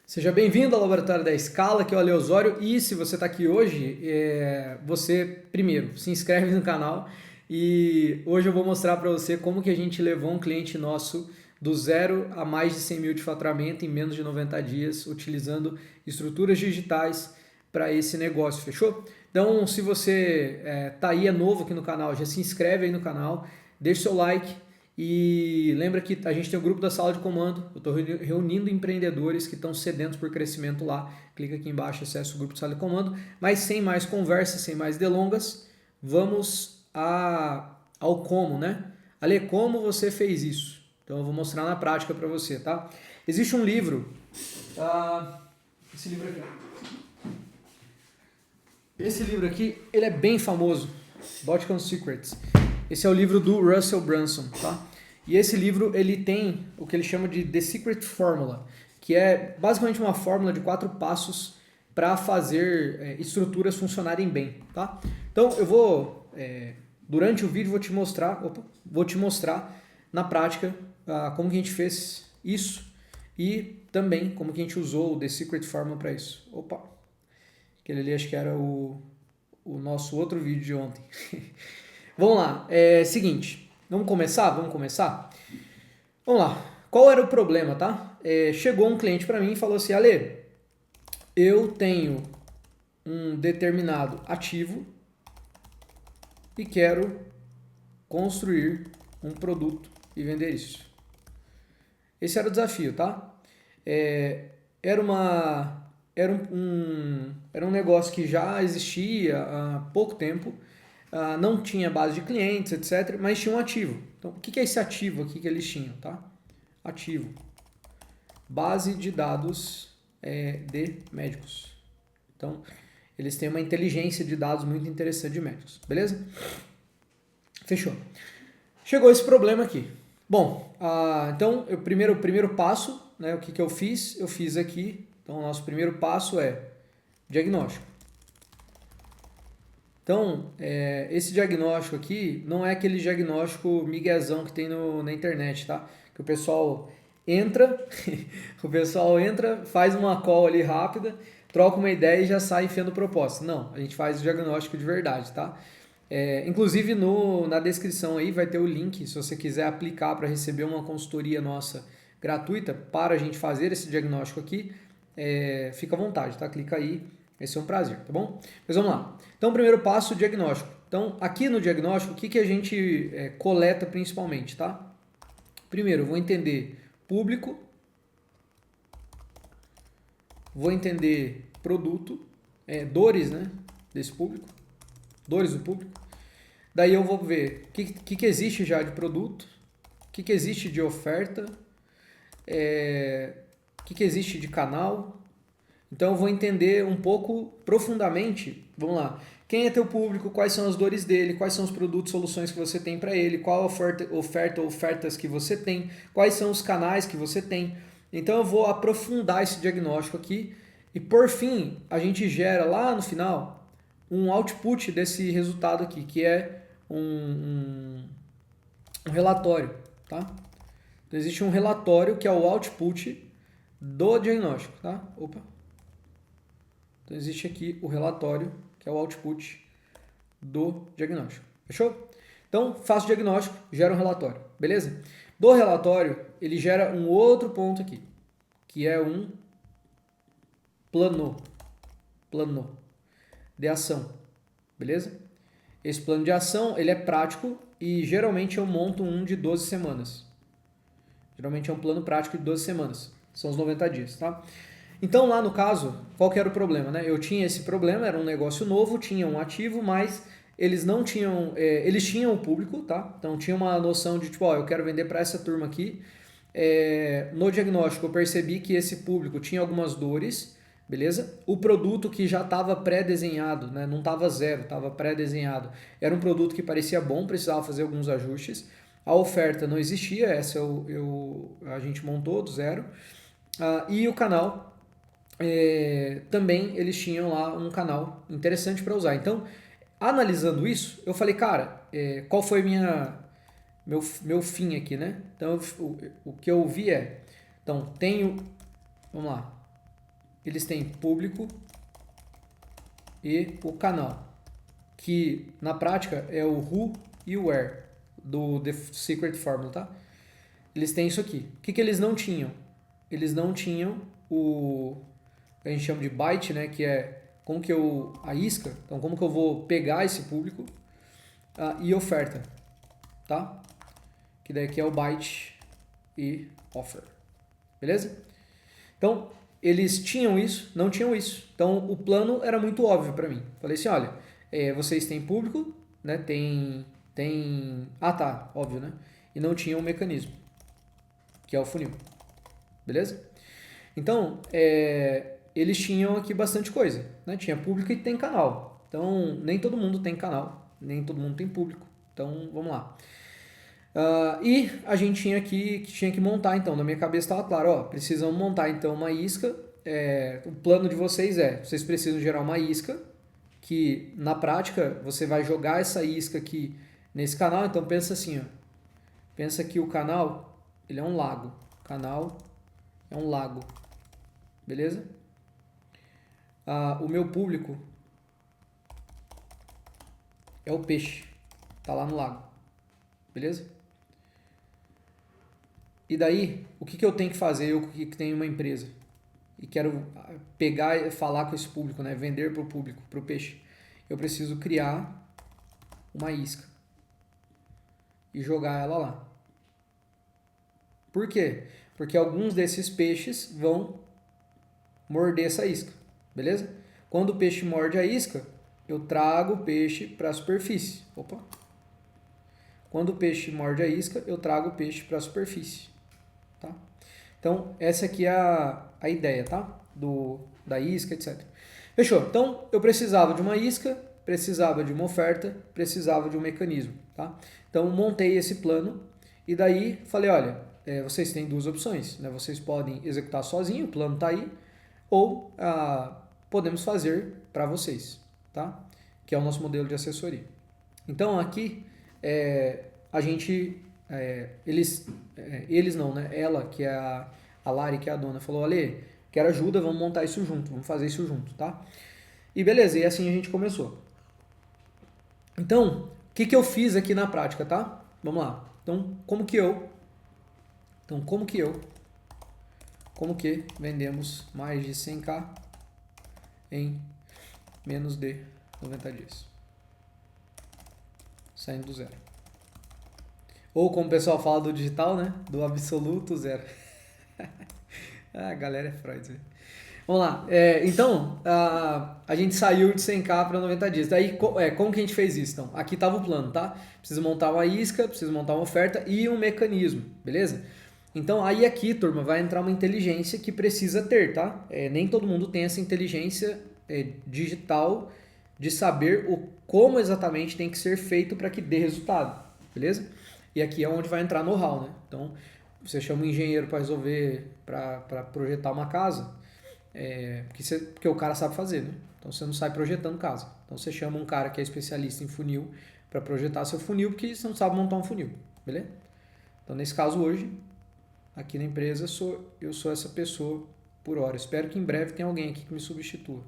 Seja bem-vindo ao Laboratório da Escala, que é o Ale Osório. E se você está aqui hoje, você primeiro se inscreve no canal e hoje eu vou mostrar para você como que a gente levou um cliente nosso do zero a mais de 100 mil de faturamento em menos de 90 dias, utilizando estruturas digitais para esse negócio, fechou? Então, se você tá aí, é novo aqui no canal, já se inscreve aí no canal, deixa o seu like. E lembra que a gente tem o grupo da sala de comando, eu estou reunindo empreendedores que estão sedentos por crescimento lá. Clica aqui embaixo, acessa o grupo da sala de comando. Mas sem mais conversa, sem mais delongas, vamos ao como, né? Ale, como você fez isso? Então eu vou mostrar na prática para você, tá? Existe um livro, esse livro aqui. Esse livro aqui, ele é bem famoso, Vatican Secrets. Esse é o livro do Russell Brunson, tá? E esse livro, ele tem o que ele chama de The Secret Formula, que é basicamente uma fórmula de 4 passos para fazer estruturas funcionarem bem, tá? Então, eu vou, durante o vídeo, vou te mostrar na prática como que a gente fez isso e também como que a gente usou o The Secret Formula para isso. Aquele ali acho que era o nosso outro vídeo de ontem. Vamos lá, seguinte, vamos começar? Vamos lá, qual era o problema, tá? Chegou um cliente para mim e falou assim, Ale, eu tenho um determinado ativo e quero construir um produto e vender isso. Esse era o desafio, tá? Era um negócio que já existia há pouco tempo, não tinha base de clientes, etc., mas tinha um ativo. Então, o que é esse ativo aqui que eles tinham, tá? Ativo. Base de dados de médicos. Então, eles têm uma inteligência de dados muito interessante de médicos, beleza? Fechou. Chegou esse problema aqui. Bom, então, o primeiro passo, né, o que eu fiz? Eu fiz aqui, então o nosso primeiro passo é diagnóstico. Então, esse diagnóstico aqui não é aquele diagnóstico miguezão que tem na internet, tá? Que o pessoal entra, faz uma call ali rápida, troca uma ideia e já sai enfiando proposta. Não, a gente faz o diagnóstico de verdade, tá? Inclusive na descrição aí vai ter o link, se você quiser aplicar para receber uma consultoria nossa gratuita para a gente fazer esse diagnóstico aqui, fica à vontade, tá? Clica aí. Esse é um prazer, tá bom? Mas vamos lá. Então, primeiro passo, o diagnóstico. Então, aqui no diagnóstico, o que a gente coleta principalmente, tá? Primeiro, eu vou entender público, vou entender produto, dores, né, desse público, dores do público. Daí eu vou ver o que existe já de produto, o que existe de oferta, o que existe de canal. Então eu vou entender um pouco profundamente, vamos lá, quem é teu público, quais são as dores dele, quais são os produtos, soluções que você tem para ele, qual a ofertas que você tem, quais são os canais que você tem. Então eu vou aprofundar esse diagnóstico aqui e por fim a gente gera lá no final um output desse resultado aqui, que é um relatório, tá? Então existe um relatório que é o output do diagnóstico, tá? Então existe aqui o relatório, que é o output do diagnóstico. Fechou? Então, faço o diagnóstico, gera um relatório. Beleza? Do relatório, ele gera um outro ponto aqui, que é um plano de ação. Beleza? Esse plano de ação, ele é prático e geralmente eu monto um de 12 semanas. Geralmente é um plano prático de 12 semanas. São os 90 dias, tá? Então, lá no caso, qual que era o problema, né? Eu tinha esse problema, era um negócio novo, tinha um ativo, mas eles não tinham... eles tinham o público, tá? Então, tinha uma noção de, tipo, eu quero vender para essa turma aqui. No diagnóstico, eu percebi que esse público tinha algumas dores, beleza? O produto que já estava pré-desenhado, né? Não estava zero, estava pré-desenhado. Era um produto que parecia bom, precisava fazer alguns ajustes. A oferta não existia, essa a gente montou do zero. E o canal... também eles tinham lá um canal interessante para usar. Então, analisando isso, eu falei, cara, qual foi meu fim aqui, né? Então, o que eu vi então, vamos lá, eles têm público e o canal, que na prática é o who e o where do The Secret Formula, tá? Eles têm isso aqui. O que eles não tinham? Eles não tinham o que a gente chama de byte, né? Que é como que a isca, então como que eu vou pegar esse público e oferta, tá? Que daí aqui é o byte e offer, beleza? Então, eles tinham isso, não tinham isso. Então, o plano era muito óbvio para mim. Falei assim, olha, vocês têm público, né? Ah, tá, óbvio, né? E não tinha um mecanismo, que é o funil, beleza? Então, eles tinham aqui bastante coisa, né? Tinha público e tem canal. Então, nem todo mundo tem canal, nem todo mundo tem público. Então, vamos lá. E a gente tinha que montar, então, na minha cabeça estava claro, ó, precisam montar então uma isca. O plano de vocês vocês precisam gerar uma isca, que na prática você vai jogar essa isca aqui nesse canal. Então pensa assim, ó, pensa que o canal ele é um lago, o canal é um lago, beleza? O meu público é o peixe, tá lá no lago, beleza? E daí, o que eu tenho que fazer, eu que tenho uma empresa e quero pegar e falar com esse público, né? Vender para o público, para o peixe. Eu preciso criar uma isca e jogar ela lá. Por quê? Porque alguns desses peixes vão morder essa isca, beleza? Quando o peixe morde a isca, eu trago o peixe para a superfície. Opa! Quando o peixe morde a isca, eu trago o peixe para a superfície. Tá? Então, essa aqui é a ideia, tá? Da isca, etc. Fechou? Então, eu precisava de uma isca, precisava de uma oferta, precisava de um mecanismo, tá? Então, montei esse plano e daí falei, olha, vocês têm duas opções, né? Vocês podem executar sozinho, o plano está aí, ou podemos fazer para vocês, tá? Que é o nosso modelo de assessoria. Então, aqui, a gente... eles não, né? Ela, que é a Lari, que é a dona, falou, Ale, quero ajuda, vamos montar isso junto, vamos fazer isso junto, tá? E beleza, e assim a gente começou. Então, o que eu fiz aqui na prática, tá? Vamos lá. Então, como que vendemos mais de 100k em menos de 90 dias? Saindo do zero. Ou como o pessoal fala do digital, né? Do absoluto zero. A galera é Freud, né? Vamos lá. Então, a gente saiu de 100k para 90 dias. Daí, como que a gente fez isso? Então, aqui estava o plano, tá? Preciso montar uma isca, preciso montar uma oferta e um mecanismo, beleza? Então, aí aqui, turma, vai entrar uma inteligência que precisa ter, tá? Nem todo mundo tem essa inteligência digital de saber como exatamente tem que ser feito para que dê resultado, beleza? E aqui é onde vai entrar know-how, né? Então, você chama um engenheiro para resolver, para projetar uma casa, porque o cara sabe fazer, né? Então você não sai projetando casa. Então você chama um cara que é especialista em funil para projetar seu funil, porque você não sabe montar um funil, beleza? Então nesse caso hoje, aqui na empresa, eu sou essa pessoa por hora. Espero que em breve tenha alguém aqui que me substitua.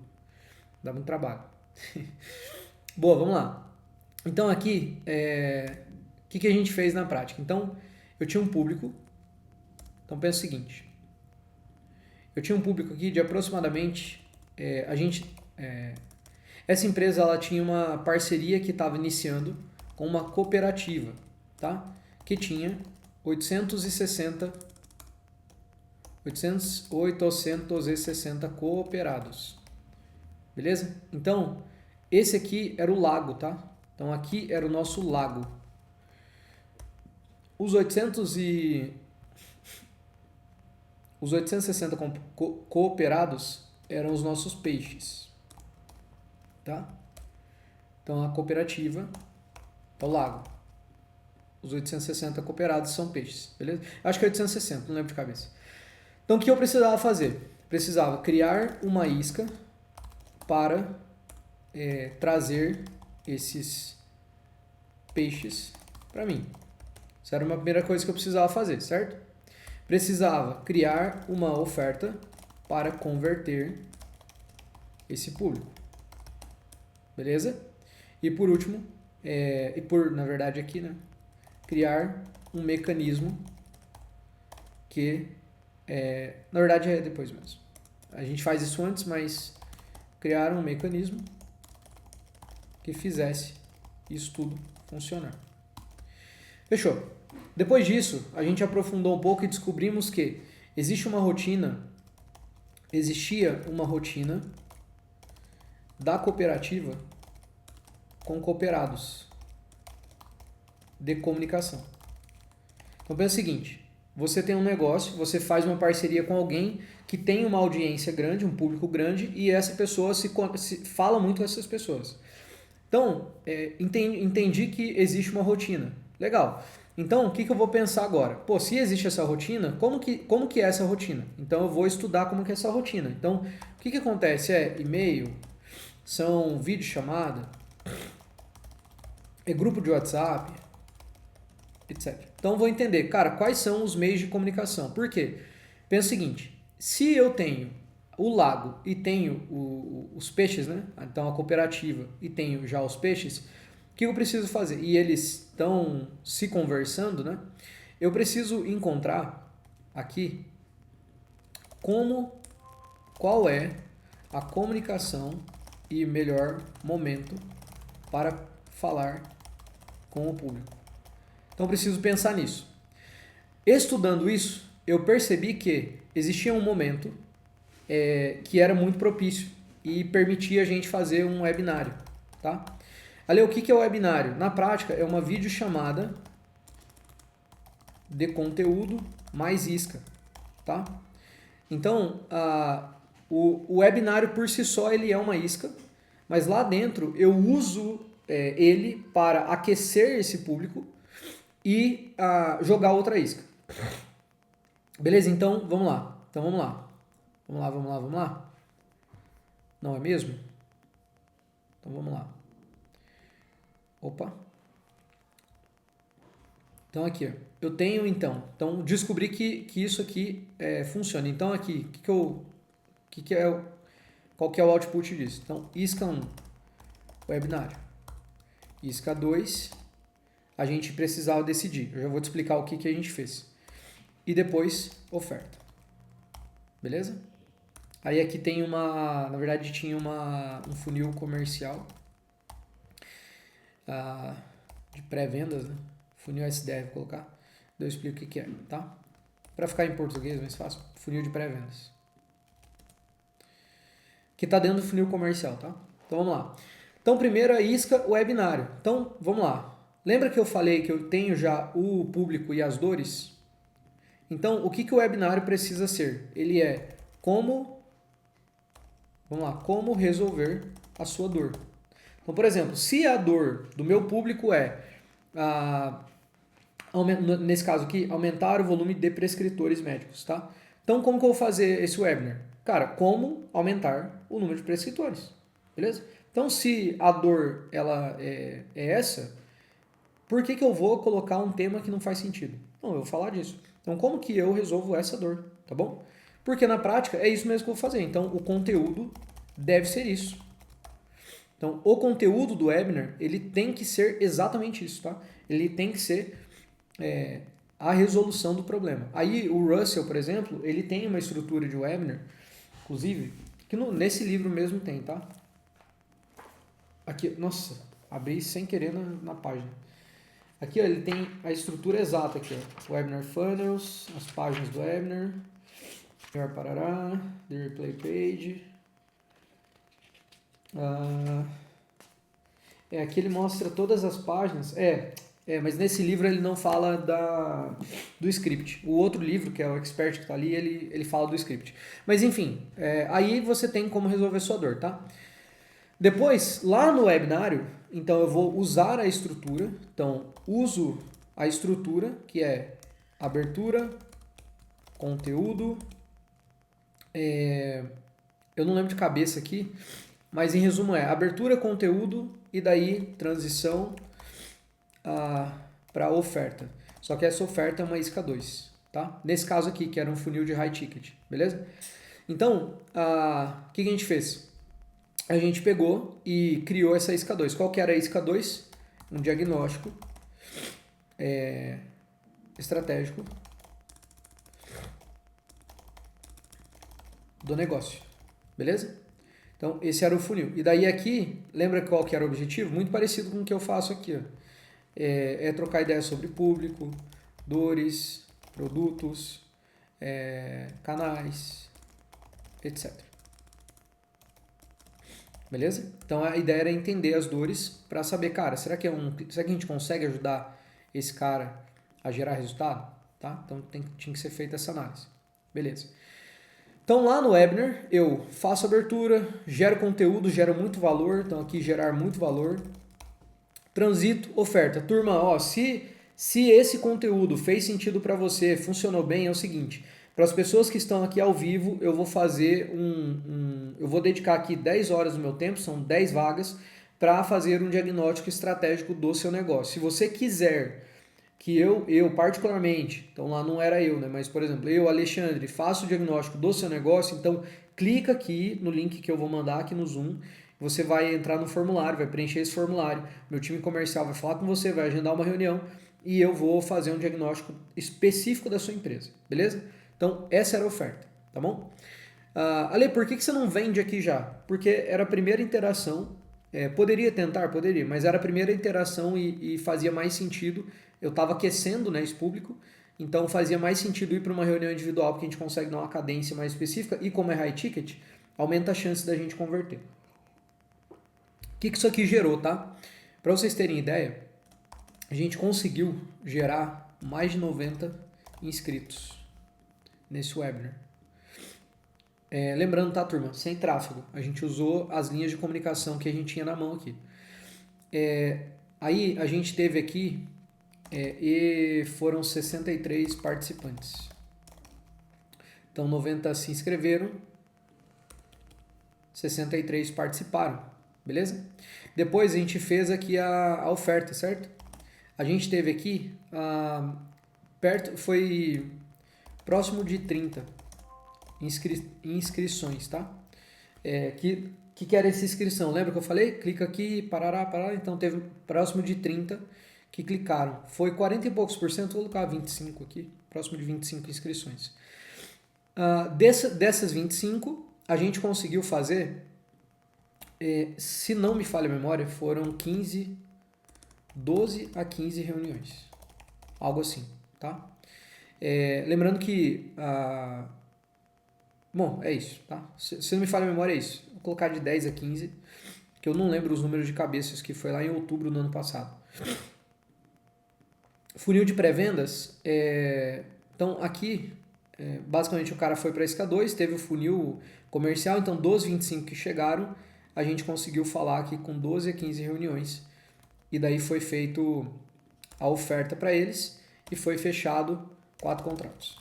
Dá muito trabalho. Boa, vamos lá. Então aqui, o que a gente fez na prática? Então, eu tinha um público. Então pensa o seguinte. Eu tinha um público aqui de aproximadamente... essa empresa ela tinha uma parceria que estava iniciando com uma cooperativa, tá? Que tinha 860 cooperados. Beleza? Então, esse aqui era o lago, tá? Então, aqui era o nosso lago. Os 860 cooperados eram os nossos peixes, tá? Então, a cooperativa é o lago. Os 860 cooperados são peixes, beleza? Acho que é 860, não lembro de cabeça. Então, o que eu precisava fazer? Precisava criar uma isca para trazer esses peixes para mim. Isso era uma primeira coisa que eu precisava fazer, certo? Precisava criar uma oferta para converter esse público. Beleza? E por último, na verdade aqui, né? Criar um mecanismo que, na verdade é depois mesmo. A gente faz isso antes, mas criar um mecanismo que fizesse isso tudo funcionar. Fechou. Depois disso, a gente aprofundou um pouco e descobrimos que existia uma rotina da cooperativa com cooperados de comunicação. Então pensa o seguinte, você tem um negócio, você faz uma parceria com alguém que tem uma audiência grande, um público grande, e essa pessoa se fala muito com essas pessoas. Então, entendi que existe uma rotina. Legal. Então, o que eu vou pensar agora? Pô, se existe essa rotina, como que é essa rotina? Então, eu vou estudar como que é essa rotina. Então, o que acontece? E-mail, são videochamada, grupo de WhatsApp, etc. Então, eu vou entender, cara, quais são os meios de comunicação. Por quê? Pensa o seguinte, se eu tenho o lago e tenho os peixes, né? Então, a cooperativa e tenho já os peixes, o que eu preciso fazer? E eles estão se conversando, né? Eu preciso encontrar aqui qual é a comunicação e melhor momento para falar com o público. Então eu preciso pensar nisso. Estudando isso, eu percebi que existia um momento que era muito propício e permitia a gente fazer um webinário, tá? Ali, o que é o webinário? Na prática, é uma videochamada de conteúdo mais isca, tá? Então, o webinário por si só ele é uma isca, mas lá dentro eu uso ele para aquecer esse público e jogar outra isca. Beleza? Então, vamos lá. Vamos lá. Não é mesmo? Então, vamos lá. Opa. Então, aqui, ó. Eu tenho, então, descobri que isso aqui funciona. Então, aqui, qual que é o output disso? Então, isca 1, webinário. Isca 2, a gente precisava decidir. Eu já vou te explicar o que a gente fez. E depois, oferta. Beleza? Aí aqui tem na verdade tinha um funil comercial de pré-vendas, né? Funil SDR, vou colocar. Eu explico o que é, tá? Para ficar em português mais fácil, funil de pré-vendas. Que está dentro do funil comercial, tá? Então vamos lá. Então primeiro a isca, o webinário. Então vamos lá. Lembra que eu falei que eu tenho já o público e as dores? Então o que o webinário precisa ser? Ele é como resolver a sua dor. Então, por exemplo, se a dor do meu público nesse caso aqui, aumentar o volume de prescritores médicos, tá? Então, como que eu vou fazer esse webinar? Cara, como aumentar o número de prescritores, beleza? Então, se a dor ela é essa, por que eu vou colocar um tema que não faz sentido? Não, eu vou falar disso. Então, como que eu resolvo essa dor, tá bom? Porque na prática é isso mesmo que eu vou fazer. Então, o conteúdo deve ser isso. Então, o conteúdo do webinar, ele tem que ser exatamente isso, tá? Ele tem que ser a resolução do problema. Aí, o Russell, por exemplo, ele tem uma estrutura de webinar, inclusive, que nesse livro mesmo tem, tá? Aqui, nossa, abri sem querer na página. Aqui, ó, ele tem a estrutura exata aqui, ó. Webinar Funnels, as páginas do webinar, parará, the replay page. Aqui ele mostra todas as páginas. Mas nesse livro ele não fala do script. O outro livro, que é o Expert que está ali, ele fala do script. Mas enfim, aí você tem como resolver sua dor, tá? Depois, lá no webinário, então eu vou usar a estrutura. Então, uso a estrutura, que é abertura, conteúdo. Eu não lembro de cabeça aqui, mas em resumo abertura, conteúdo e daí transição para oferta. Só que essa oferta é uma isca 2, tá? Nesse caso aqui, que era um funil de high ticket, beleza? Então, o que a gente fez? A gente pegou e criou essa isca 2. Qual que era a isca 2? Um diagnóstico estratégico do negócio. Beleza? Então, esse era o funil. E daí aqui, lembra qual que era o objetivo? Muito parecido com o que eu faço aqui. Ó. É trocar ideias sobre público, dores, produtos, canais, etc. Beleza? Então a ideia era entender as dores para saber, cara, será que a gente consegue ajudar esse cara a gerar resultado? Tá? Então tinha que ser feita essa análise. Beleza. Então lá no webinar eu faço abertura, gero conteúdo, gero muito valor. Então aqui gerar muito valor. Transito, oferta. Turma, ó, se esse conteúdo fez sentido para você, funcionou bem, é o seguinte. Para as pessoas que estão aqui ao vivo, eu vou fazer eu vou dedicar aqui 10 horas do meu tempo, são 10 vagas, para fazer um diagnóstico estratégico do seu negócio. Se você quiser que eu particularmente, então lá não era eu, né? Mas, por exemplo, eu, Alexandre, faço o diagnóstico do seu negócio, então clica aqui no link que eu vou mandar aqui no Zoom, você vai entrar no formulário, vai preencher esse formulário, meu time comercial vai falar com você, vai agendar uma reunião e eu vou fazer um diagnóstico específico da sua empresa, beleza? Então, essa era a oferta, tá bom? Ale, por que você não vende aqui já? Porque era a primeira interação, poderia tentar, poderia, mas era a primeira interação e fazia mais sentido. Eu estava aquecendo, né, esse público, então fazia mais sentido ir para uma reunião individual, porque a gente consegue dar uma cadência mais específica e como é high ticket, aumenta a chance da gente converter. O que isso aqui gerou, tá? Para vocês terem ideia, a gente conseguiu gerar mais de 90 inscritos nesse webinar. Lembrando, tá, turma? Sem tráfego. A gente usou as linhas de comunicação que a gente tinha na mão aqui. Aí a gente teve aqui e foram 63 participantes. Então 90 se inscreveram, 63 participaram, beleza? Depois a gente fez aqui a oferta, certo? A gente teve aqui foi próximo de 30 inscrições, tá? Que era essa inscrição? Lembra que eu falei? Clica aqui, parará. Então teve próximo de 30 que clicaram. Foi 40 e poucos por cento, vou colocar 25 aqui, próximo de 25 inscrições. Dessas 25, a gente conseguiu fazer, se não me falha a memória, foram 12 a 15 reuniões. Algo assim, tá? Lembrando que... bom, é isso, tá? Se não me falha a memória, é isso. Vou colocar de 10 a 15, que eu não lembro os números de cabeças, que foi lá em outubro do ano passado. Funil de pré-vendas, então aqui, basicamente o cara foi para a isca 2, teve o funil comercial, então dos 25 que chegaram, a gente conseguiu falar aqui com 12 a 15 reuniões, e daí foi feito a oferta para eles, e foi fechado 4 contratos.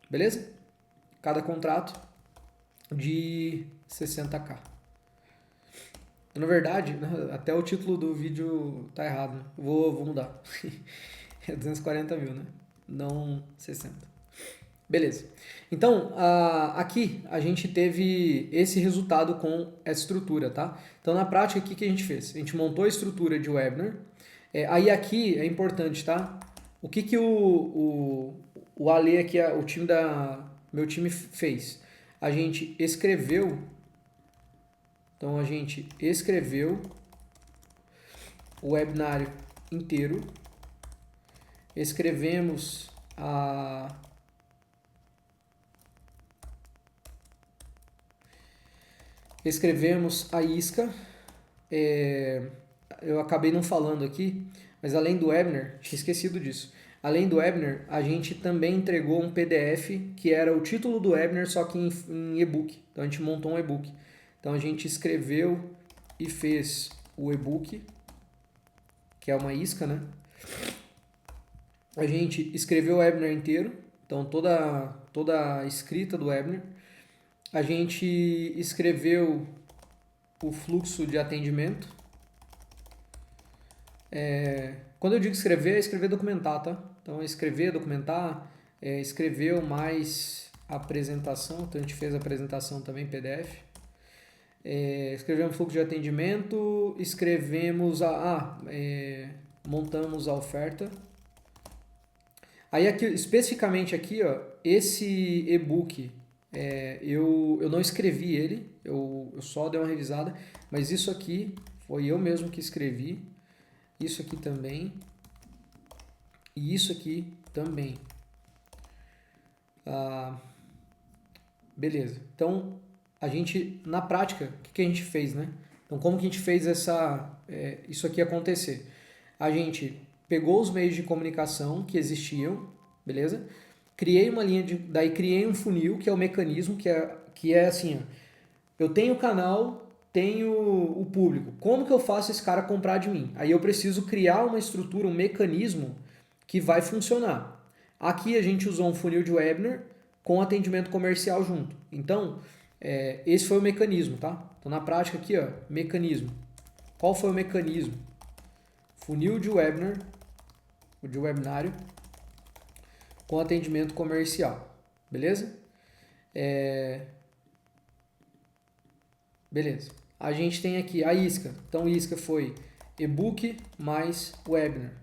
Beleza? Cada contrato de 60k. Na verdade, até o título do vídeo tá errado, né? Vou mudar. É 240 mil, né? Não 60. Beleza. Então, aqui a gente teve esse resultado com essa estrutura, tá? Então, na prática, o que a gente fez? A gente montou a estrutura de webinar. Aí aqui é importante, tá? O que o Ale aqui, meu time fez? A gente escreveu... Então, a gente escreveu o webinário inteiro, escrevemos a isca, eu acabei não falando aqui, mas além do webinar, tinha esquecido disso, além do webinar, a gente também entregou um PDF que era o título do webinar, só que em e-book, então a gente montou um e-book. Então a gente escreveu e fez o e-book, que é uma isca, né? A gente escreveu o webinar inteiro, então toda a escrita do webinar. A gente escreveu o fluxo de atendimento. Quando eu digo escrever, é escrever documentar, tá? Então escrever, documentar, escreveu mais apresentação, então a gente fez a apresentação também em PDF. Escrevemos fluxo de atendimento, montamos a oferta. Aí aqui, especificamente aqui, ó, esse e-book, eu não escrevi ele, eu só dei uma revisada, mas isso aqui foi eu mesmo que escrevi, isso aqui também, e isso aqui também. Beleza, então a gente, na prática, o que a gente fez, né? Então como que a gente fez isso aqui acontecer? A gente pegou os meios de comunicação que existiam, beleza? Criei uma linha daí criei um funil, que é o mecanismo, que é assim, ó, eu tenho o canal, tenho o público. Como que eu faço esse cara comprar de mim? Aí eu preciso criar uma estrutura, um mecanismo que vai funcionar. Aqui a gente usou um funil de Webner com atendimento comercial junto. Então, esse foi o mecanismo, tá? Então, na prática aqui, ó, mecanismo. Qual foi o mecanismo? Funil de Webner, de webinário, com atendimento comercial. Beleza? Beleza. A gente tem aqui a isca. Então, isca foi e-book mais webinar,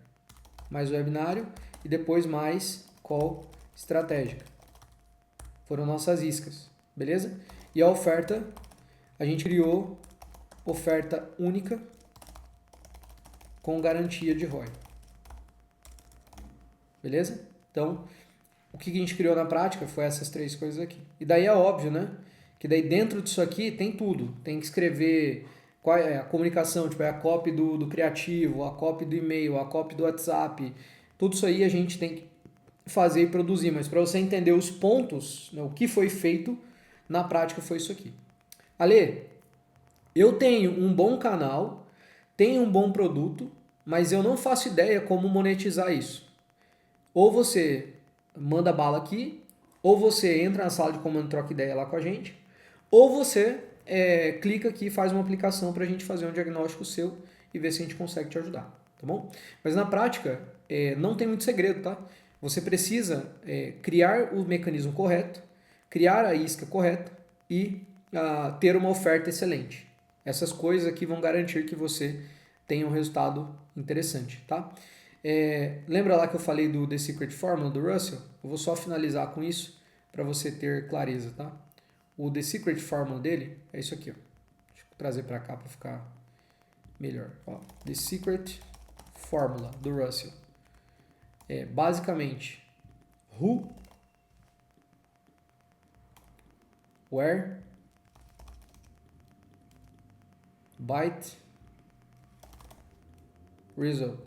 mais webinário e depois mais call estratégica. Foram nossas iscas. Beleza? E a oferta, a gente criou oferta única com garantia de ROI. Beleza? Então, o que a gente criou na prática foi essas 3 coisas aqui. E daí é óbvio, né? Que daí dentro disso aqui tem tudo. Tem que escrever qual é a comunicação, tipo, é a copy do criativo, a copy do e-mail, a copy do WhatsApp. Tudo isso aí a gente tem que fazer e produzir. Mas para você entender os pontos, né, o que foi feito, na prática foi isso aqui. Ale, eu tenho um bom canal, tenho um bom produto, mas eu não faço ideia como monetizar isso. Ou você manda bala aqui, ou você entra na sala de comando e troca ideia lá com a gente, ou você clica aqui e faz uma aplicação para a gente fazer um diagnóstico seu e ver se a gente consegue te ajudar, tá bom? Mas na prática, não tem muito segredo, tá? Você precisa criar o mecanismo correto, criar a isca correta e ter uma oferta excelente. Essas coisas aqui vão garantir que você tenha um resultado interessante, tá? Lembra lá que eu falei do The Secret Formula do Russell? Eu vou só finalizar com isso para você ter clareza, tá? O The Secret Formula dele é isso aqui, ó. Deixa eu trazer para cá para ficar melhor. Ó, The Secret Formula do Russell é basicamente who, where, byte, result.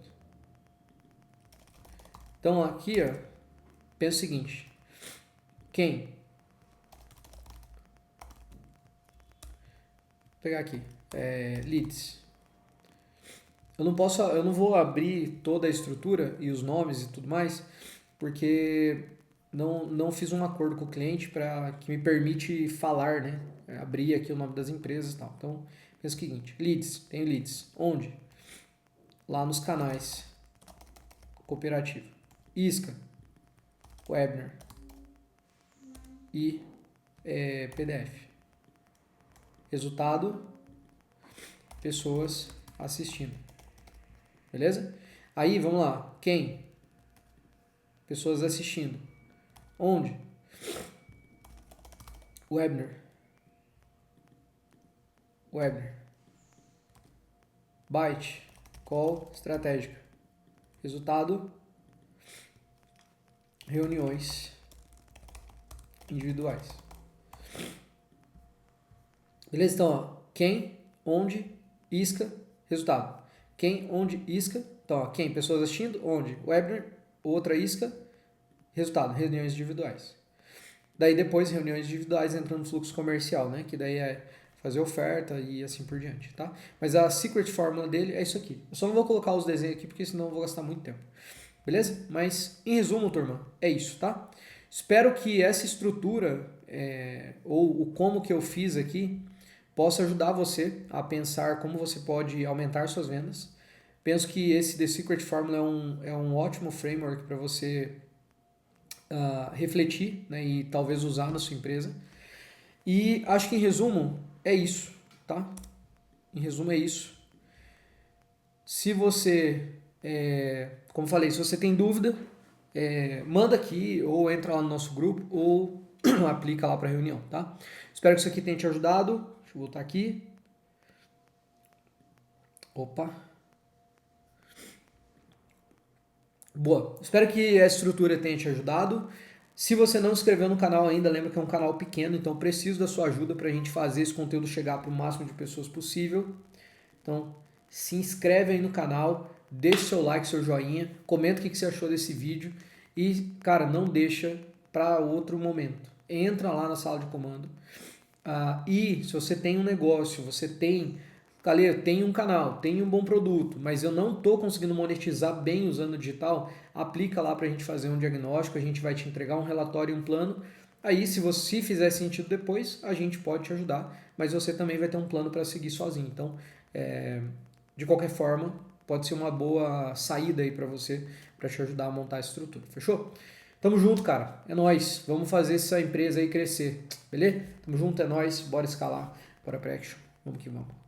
Então aqui, ó, pensa o seguinte: quem? Vou pegar aqui, leads. Eu não vou abrir toda a estrutura e os nomes e tudo mais, porque não fiz um acordo com o cliente que me permite falar, né? Abrir aqui o nome das empresas e tal. Então, pensa o seguinte: leads, tenho leads. Onde? Lá nos canais cooperativo. Isca, webinar e PDF. Resultado, pessoas assistindo. Beleza? Aí, vamos lá. Quem? Pessoas assistindo. Onde? Webinar. Byte. Call estratégica. Resultado, reuniões individuais. Beleza? Então, ó, quem, onde, isca, resultado. Quem, onde, isca. Então, ó, quem? Pessoas assistindo. Onde? Webinar. Outra isca. Resultado. Reuniões individuais. Daí depois, reuniões individuais entrando no fluxo comercial, né? Que daí é fazer oferta e assim por diante, tá? Mas a secret fórmula dele é isso aqui. Eu só não vou colocar os desenhos aqui, porque senão eu vou gastar muito tempo. Beleza? Mas, em resumo, turma, é isso, tá? Espero que essa estrutura, ou o como que eu fiz aqui, possa ajudar você a pensar como você pode aumentar suas vendas. Penso que esse The Secret Formula é um ótimo framework para você refletir, né, e talvez usar na sua empresa. E acho que em resumo é isso, tá? Em resumo é isso. Se você, como falei, se você tem dúvida, manda aqui ou entra lá no nosso grupo ou aplica lá para reunião, tá? Espero que isso aqui tenha te ajudado. Deixa eu voltar aqui. Opa. Boa. Espero que a estrutura tenha te ajudado. Se você não se inscreveu no canal ainda, lembra que é um canal pequeno, então preciso da sua ajuda para a gente fazer esse conteúdo chegar para o máximo de pessoas possível. Então, se inscreve aí no canal, deixa seu like, seu joinha, comenta o que você achou desse vídeo e, cara, não deixa para outro momento. Entra lá na sala de comando. E se você tem um negócio, você tem... Galera, tem um canal, tem um bom produto, mas eu não estou conseguindo monetizar bem usando o digital, aplica lá para a gente fazer um diagnóstico, a gente vai te entregar um relatório e um plano. Aí, se você fizer sentido depois, a gente pode te ajudar, mas você também vai ter um plano para seguir sozinho. Então, de qualquer forma, pode ser uma boa saída aí para você, para te ajudar a montar a estrutura. Fechou? Tamo junto, cara. É nóis. Vamos fazer essa empresa aí crescer. Beleza? Tamo junto, é nóis. Bora escalar. Bora pra action. Vamos que vamos.